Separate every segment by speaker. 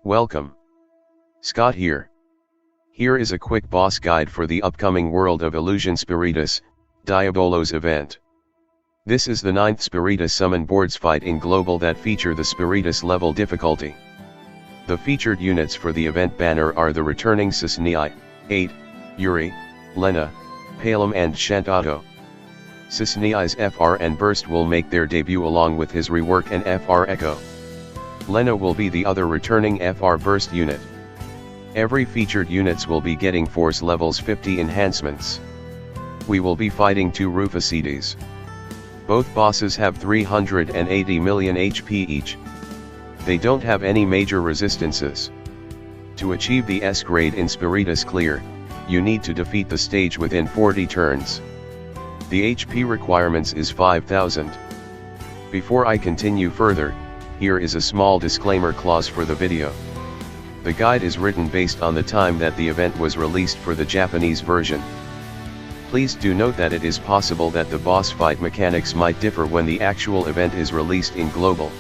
Speaker 1: Welcome. Scott here. Here is a quick boss guide for the upcoming World of Illusion Spiritus, Diabolos event. This is the 9th Spiritus Summon Boards fight in Global that feature the Spiritus level difficulty. The featured units for the event banner are the returning Cissnei, 8, Yuri, Lenna, Palom and Shantotto. Cissnei's FR and Burst will make their debut along with his rework and FR Echo. Lenna will be the other returning FR Burst unit. Every featured units will be getting force levels 50 enhancements. We will be fighting 2 Rufus Caedes. Both bosses have 380 million HP each. They don't have any major resistances. To achieve the S grade in Spiritus Clear, you need to defeat the stage within 40 turns. The HP requirements is 5000. Before I continue further, here is a small disclaimer clause for the video. The guide is written based on the time that the event was released for the Japanese version. Please do note that it is possible that the boss fight mechanics might differ when the actual event is released in Global.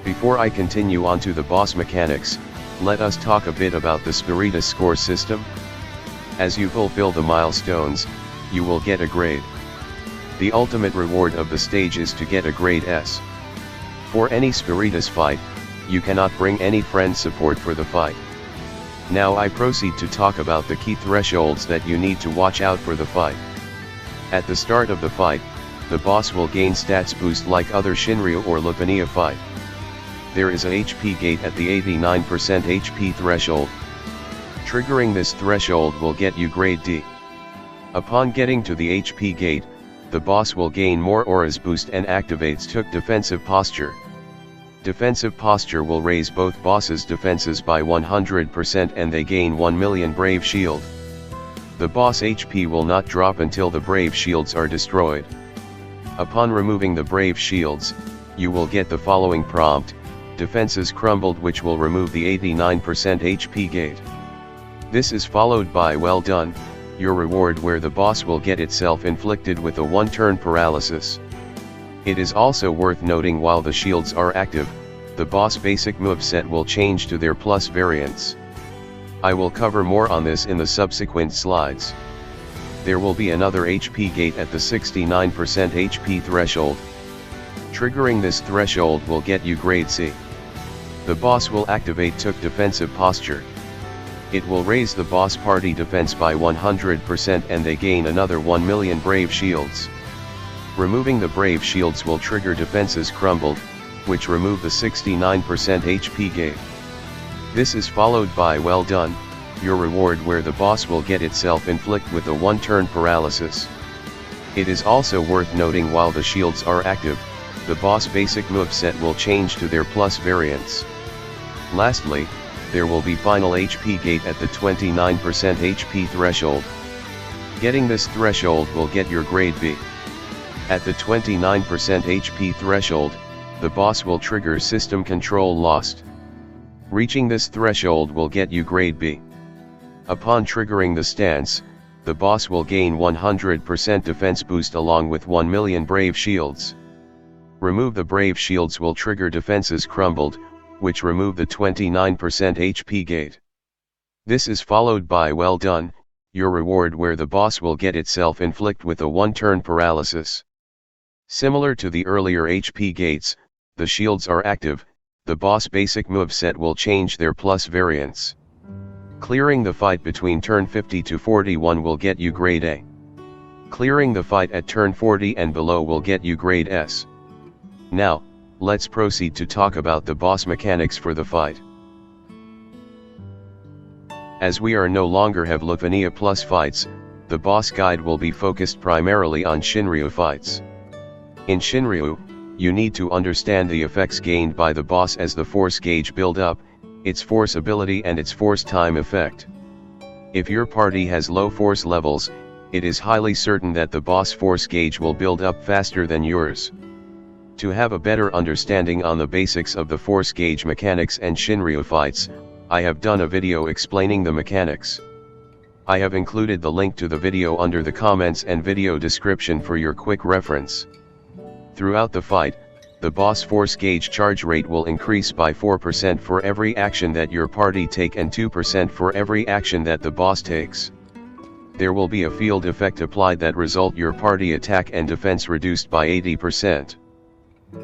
Speaker 1: Before I continue on to the boss mechanics, let us talk a bit about the Spiritus score system. As you fulfill the milestones, you will get a grade. The ultimate reward of the stage is to get a grade S. For any Spiritus fight, you cannot bring any friend support for the fight. Now I proceed to talk about the key thresholds that you need to watch out for the fight. At the start of the fight, the boss will gain stats boost like other Shinryu or Lenna fight. There is a HP gate at the 89% HP threshold. Triggering this threshold will get you grade D. Upon getting to the HP gate, the boss will gain more auras boost and activates took defensive posture. Defensive posture will raise both bosses' defenses by 100% and they gain 1 million brave shield. The boss HP will not drop until the brave shields are destroyed. Upon removing the brave shields, you will get the following prompt: defenses crumbled, which will remove the 89% HP gate. This is followed by well done, your reward, where the boss will get itself inflicted with a 1-turn paralysis. It is also worth noting while the shields are active, the boss basic moveset will change to their plus variants. I will cover more on this in the subsequent slides. There will be another HP gate at the 69% HP threshold. Triggering this threshold will get you grade C. The boss will activate took defensive posture. It will raise the boss party defense by 100% and they gain another 1 million brave shields. Removing the brave shields will trigger defenses crumbled, which remove the 69% HP gate. This is followed by well done, your reward, where the boss will get itself inflict with a 1-turn paralysis. It is also worth noting while the shields are active, the boss basic moveset will change to their plus variants. Lastly, there will be final HP gate at the 29% HP threshold. Getting this threshold will get your grade B. At the 29% HP threshold, the boss will trigger system control lost. Reaching this threshold will get you grade B. Upon triggering the stance, the boss will gain 100% defense boost along with 1 million brave shields. Remove the brave shields will trigger defenses crumbled, which remove the 29% HP gate. This is followed by well done, your reward, where the boss will get itself inflict with a 1-turn paralysis. Similar to the earlier HP gates, the shields are active, the boss basic moveset will change their plus variants. Clearing the fight between turn 50 to 41 will get you grade A. Clearing the fight at turn 40 and below will get you grade S. Now, let's proceed to talk about the boss mechanics for the fight. As we are no longer have Lenna plus fights, the boss guide will be focused primarily on Shinryu fights. In Shinryu, you need to understand the effects gained by the boss as the force gauge build up, its force ability and its force time effect. If your party has low force levels, it is highly certain that the boss force gauge will build up faster than yours. To have a better understanding on the basics of the force gauge mechanics and Shinryu fights, I have done a video explaining the mechanics. I have included the link to the video under the comments and video description for your quick reference. Throughout the fight, the boss force gauge charge rate will increase by 4% for every action that your party take and 2% for every action that the boss takes. There will be a field effect applied that result your party attack and defense reduced by 80%.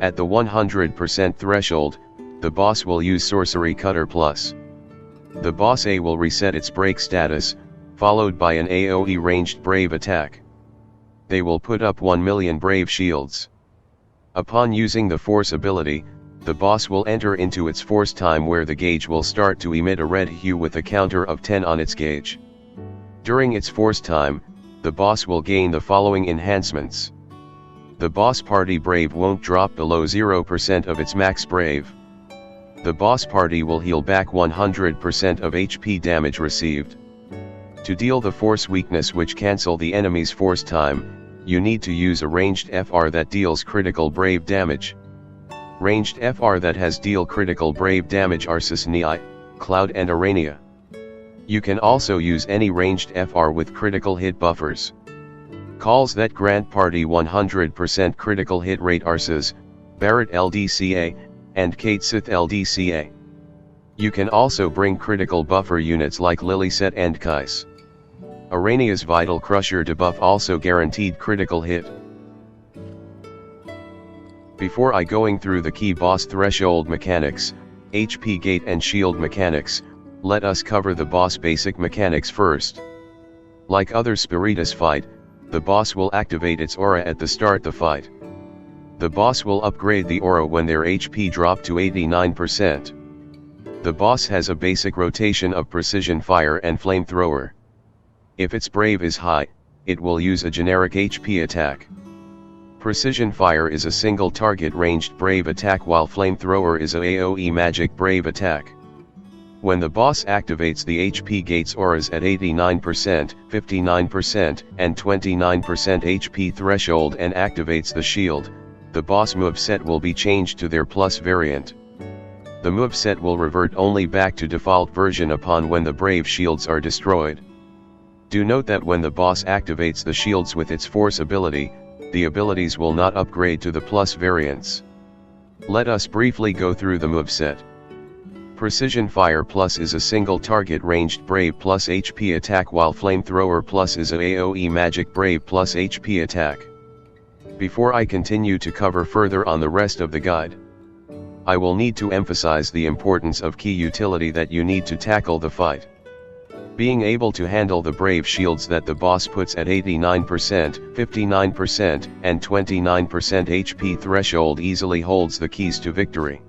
Speaker 1: At the 100% threshold, the boss will use Sorcery Cutter Plus. The boss A will reset its break status, followed by an AoE ranged brave attack. They will put up 1 million brave shields. Upon using the force ability, the boss will enter into its force time where the gauge will start to emit a red hue with a counter of 10 on its gauge. During its force time, the boss will gain the following enhancements. The boss party brave won't drop below 0% of its max brave. The boss party will heal back 100% of HP damage received. To deal the force weakness which cancel the enemy's force time, you need to use a ranged FR that deals critical brave damage. Ranged FR that has deal critical brave damage are Cissnei, Cloud and Arania. You can also use any ranged FR with critical hit buffers. Calls that grant party 100% critical hit rate are Cis, Barret LDCA, and Kate Sith LDCA. You can also bring critical buffer units like Lilyset and Kais. Arania's Vital Crusher debuff also guaranteed critical hit. Before I going through the key boss threshold mechanics, HP gate and shield mechanics, let us cover the boss basic mechanics first. Like other Spiritus fight, the boss will activate its aura at the start the fight. The boss will upgrade the aura when their HP drop to 89%. The boss has a basic rotation of precision fire and flamethrower. If its brave is high, it will use a generic HP attack. Precision fire is a single target ranged brave attack while flamethrower is a AoE magic brave attack. When the boss activates the HP gates auras at 89%, 59%, and 29% HP threshold and activates the shield, the boss moveset will be changed to their plus variant. The moveset will revert only back to default version upon when the brave shields are destroyed. Do note that when the boss activates the shields with its force ability, the abilities will not upgrade to the plus variants. Let us briefly go through the moveset. Precision Fire Plus is a single target ranged brave plus HP attack while Flamethrower Plus is a AoE magic brave plus HP attack. Before I continue to cover further on the rest of the guide, I will need to emphasize the importance of key utility that you need to tackle the fight. Being able to handle the brave shields that the boss puts at 89%, 59%, and 29% HP threshold easily holds the keys to victory.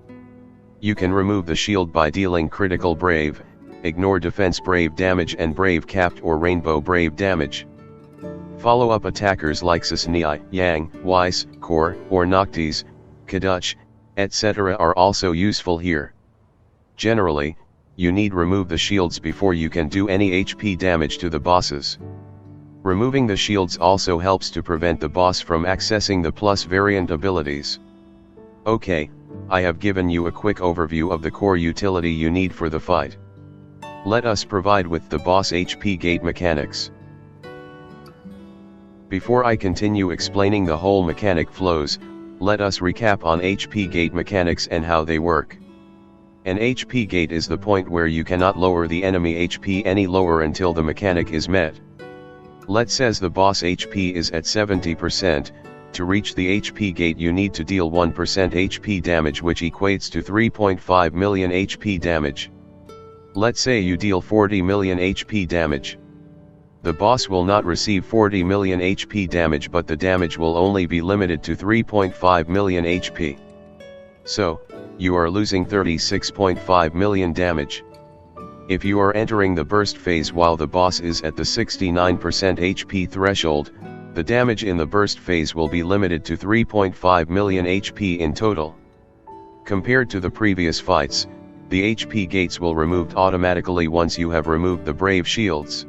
Speaker 1: You can remove the shield by dealing critical brave, ignore defense brave damage and brave capped or rainbow brave damage. Follow-up attackers like Cissnei, Yang, Weiss, Kor, or Noctis, Kaduch, etc. are also useful here. Generally, you need remove the shields before you can do any HP damage to the bosses. Removing the shields also helps to prevent the boss from accessing the plus variant abilities. Okay, I have given you a quick overview of the core utility you need for the fight. Let us provide with the boss HP gate mechanics. Before I continue explaining the whole mechanic flows, let us recap on HP gate mechanics and how they work. An HP gate is the point where you cannot lower the enemy HP any lower until the mechanic is met. Let's say the boss HP is at 70%, to reach the HP gate you need to deal 1% HP damage which equates to 3.5 million HP damage. Let's say you deal 40 million HP damage. The boss will not receive 40 million HP damage but the damage will only be limited to 3.5 million HP. So, you are losing 36.5 million damage. If you are entering the burst phase while the boss is at the 69% HP threshold, the damage in the burst phase will be limited to 3.5 million HP in total. Compared to the previous fights, the HP gates will removed automatically once you have removed the brave shields.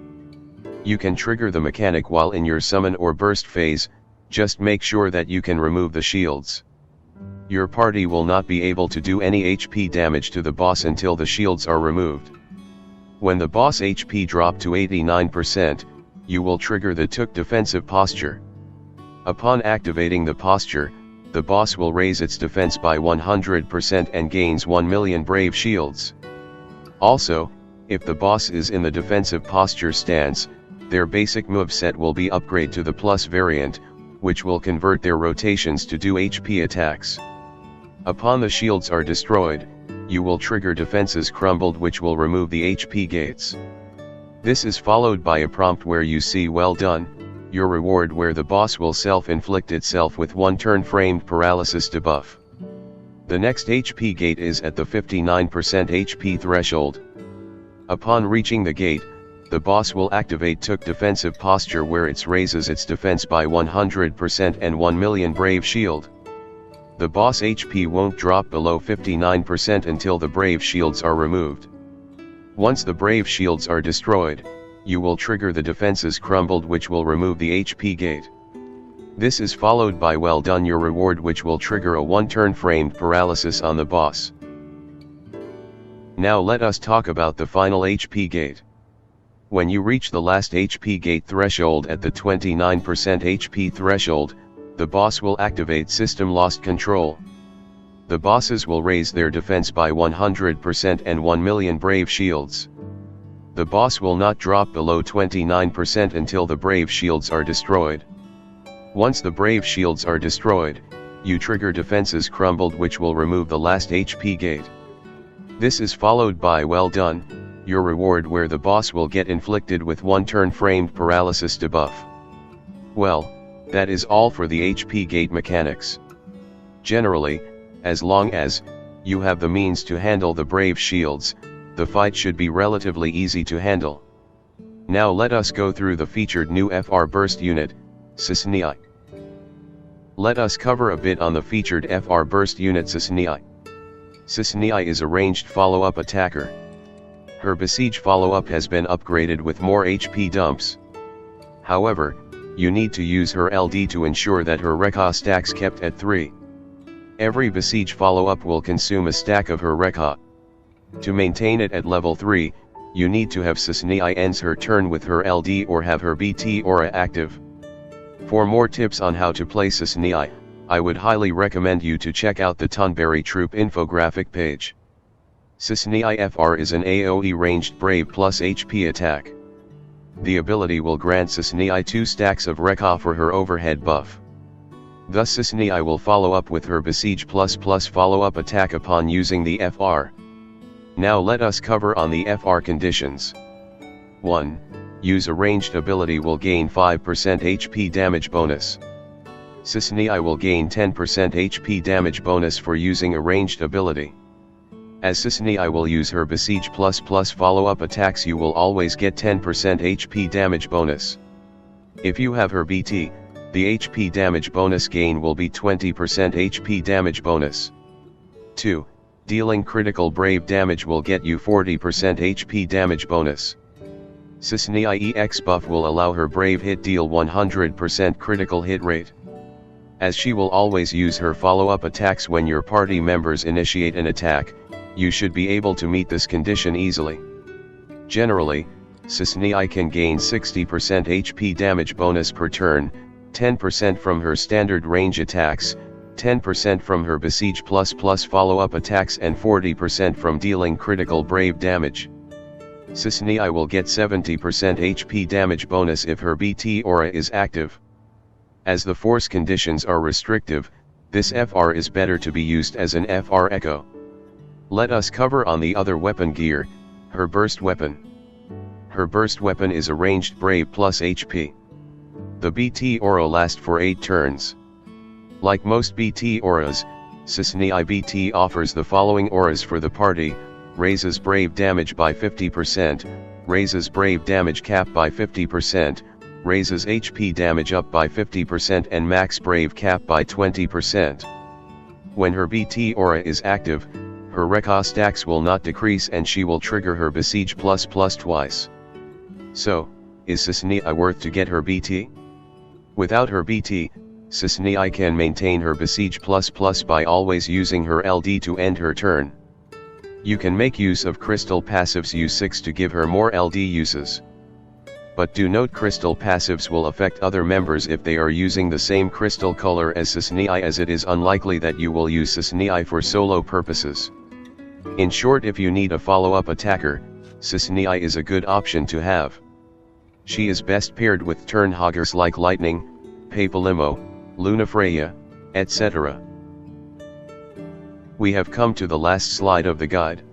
Speaker 1: You can trigger the mechanic while in your summon or burst phase, just make sure that you can remove the shields. Your party will not be able to do any HP damage to the boss until the shields are removed. When the boss HP drop to 89%, you will trigger the Took defensive posture. Upon activating the posture, the boss will raise its defense by 100% and gains 1 million brave shields. Also, if the boss is in the defensive posture stance, their basic moveset will be upgraded to the plus variant, which will convert their rotations to do HP attacks. Upon the shields are destroyed, you will trigger defenses crumbled, which will remove the HP gates. This is followed by a prompt where you see "well done," your reward, where the boss will self-inflict itself with 1 turn framed paralysis debuff. The next HP gate is at the 59% HP threshold. Upon reaching the gate, the boss will activate Took defensive posture, where it raises its defense by 100% and 1 million brave shield. The boss HP won't drop below 59% until the brave shields are removed. Once the brave shields are destroyed, you will trigger the defenses crumbled, which will remove the HP gate. This is followed by "well done," your reward, which will trigger a 1 turn framed paralysis on the boss. Now let us talk about the final HP gate. When you reach the last HP gate threshold at the 29% HP threshold, the boss will activate System Lost Control. The bosses will raise their defense by 100% and 1 million brave shields. The boss will not drop below 29% until the brave shields are destroyed. Once the brave shields are destroyed, you trigger defenses crumbled, which will remove the last HP gate. This is followed by "well done," your reward, where the boss will get inflicted with 1 turn framed paralysis debuff. Well, that is all for the HP gate mechanics. Generally, as long as you have the means to handle the brave shields, the fight should be relatively easy to handle. Now let us go through the featured new FR burst unit, Cissnei. Let us cover a bit on the featured FR burst unit Cissnei. Cissnei is a ranged follow-up attacker. Her besiege follow-up has been upgraded with more HP dumps. However, you need to use her LD to ensure that her Rekha stacks kept at 3. Every besiege follow-up will consume a stack of her Rekha. To maintain it at level 3, you need to have Cissnei ends her turn with her LD or have her BT aura active. For more tips on how to play Cissnei, I would highly recommend you to check out the Tonberry Troop infographic page. Cissnei FR is an AoE ranged brave plus HP attack. The ability will grant Cissnei 2 stacks of Rekha for her overhead buff. Thus Cissnei will follow up with her Besiege plus follow-up attack upon using the FR. Now let us cover on the FR conditions. 1. Use a ranged ability will gain 5% HP damage bonus. Cissnei will gain 10% HP damage bonus for using a ranged ability. As Cissnei will use her Besiege plus follow-up attacks, you will always get 10% HP damage bonus. If you have her BT, the HP damage bonus gain will be 20% HP damage bonus. 2. Dealing critical brave damage will get you 40% HP damage bonus. Cissnei EX buff will allow her brave hit deal 100% critical hit rate. As she will always use her follow-up attacks when your party members initiate an attack, you should be able to meet this condition easily. Generally, Cissnei can gain 60% HP damage bonus per turn, 10% from her standard range attacks, 10% from her Besiege plus follow-up attacks and 40% from dealing critical brave damage. Cissnei will get 70% HP damage bonus if her BT aura is active. As the force conditions are restrictive, this FR is better to be used as an FR Echo. Let us cover on the other weapon gear, her burst weapon. Her burst weapon is a ranged brave plus HP. The BT aura lasts for 8 turns. Like most BT auras, Cissnei BT offers the following auras for the party: raises brave damage by 50%, raises brave damage cap by 50%, raises HP damage up by 50% and max brave cap by 20%. When her BT aura is active, her Rekha stacks will not decrease and she will trigger her Besiege plus twice. So, is Cissnei worth to get her BT? Without her BT, Cissnei can maintain her Besiege plus by always using her LD to end her turn. You can make use of crystal passives U6 to give her more LD uses. but do note crystal passives will affect other members if they are using the same crystal color as Cissnei, as it is unlikely that you will use Cissnei for solo purposes. In short, if you need a follow-up attacker, Cissnei is a good option to have. She is best paired with turn hoggers like Lightning, Palom, Lunafreya, etc. We have come to the last slide of the guide.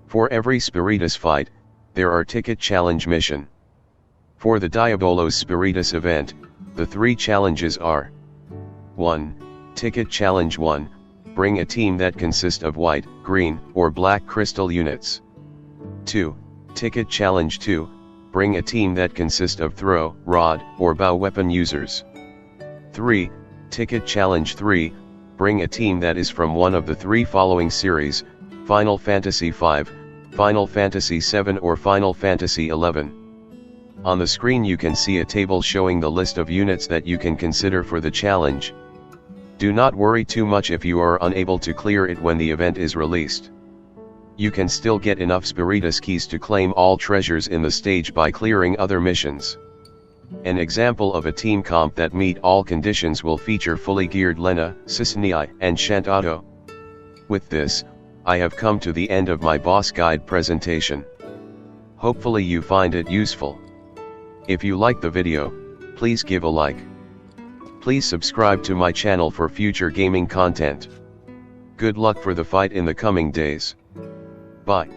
Speaker 1: For every Spiritus fight, there are ticket challenge mission. For the Diabolos Spiritus event, the 3 challenges are: 1. Ticket Challenge 1, bring a team that consists of white, green, or black crystal units. 2. Ticket Challenge 2, bring a team that consists of throw, rod, or bow weapon users. 3. Ticket Challenge 3, bring a team that is from one of the 3 following series: Final Fantasy V, Final Fantasy VII, or Final Fantasy XI. On the screen you can see a table showing the list of units that you can consider for the challenge. Do not worry too much if you are unable to clear it when the event is released. You can still get enough Spiritus keys to claim all treasures in the stage by clearing other missions. An example of a team comp that meet all conditions will feature fully geared Lenna, Cissnei, and Shantotto. With this, I have come to the end of my boss guide presentation. Hopefully you find it useful. If you like the video, please give a like. Please subscribe to my channel for future gaming content. Good luck for the fight in the coming days. Bye.